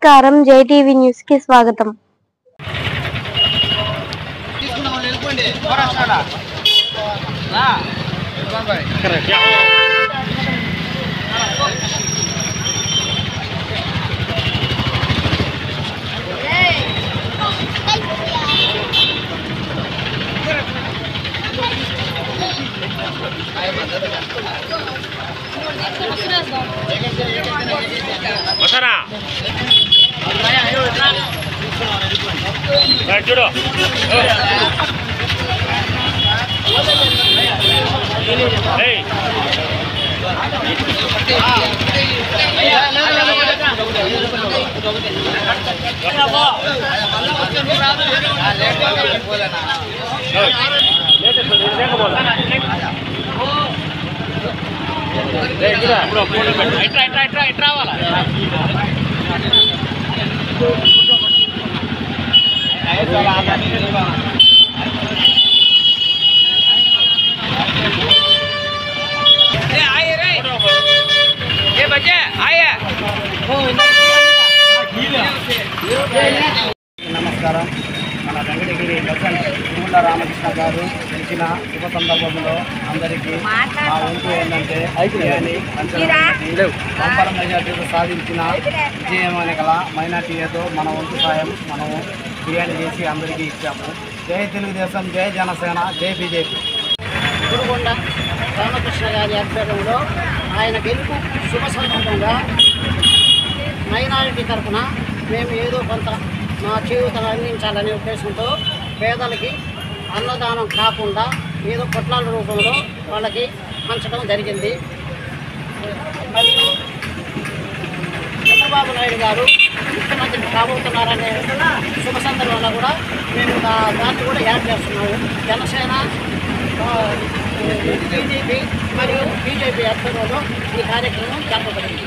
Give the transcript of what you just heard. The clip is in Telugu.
నమస్కారం జేటీవీ న్యూస్ కి స్వాగతం. చూడు రావాలా నమస్కారం. మన వెంకటగిరి ప్రెసిడెంట్ తిరుమల రామకృష్ణ గారు గెలిచిన శుభ సందర్భంలో అందరికీ మా వంతు ఏంటంటే బిర్యానీ పంపర మెజార్టీతో సాధించిన విజయమైన గల మైనార్టీ ఏదో మన వంతు సాయం మనము బిర్యానీ చేసి అందరికీ ఇచ్చాము. జై తెలుగుదేశం, జై జనసేన, జై బీజేపీ. గురుగొండ రామకృష్ణ గారి ఆధ్వర్యంలో ఆయన గెలుపు శుభ సందర్భంగా మైనారిటీ తరఫున మేము ఏదో కొంత మా జీవితం అందించాలనే ఉద్దేశంతో పేదలకి అన్నదానం కాకుండా ఏదో పొట్లాల రూపంలో వాళ్ళకి పంచడం జరిగింది. మరియు చంద్రబాబు నాయుడు గారు ముఖ్యమంత్రి కాబోతున్నారనే శుభ సందర్భంలో కూడా మేము దాన్ని కూడా యాడ్ చేస్తున్నాము. జనసేన, టీడీపీ మరియు బీజేపీ ఆధ్వర్యంలో ఈ కార్యక్రమం జరపబడింది.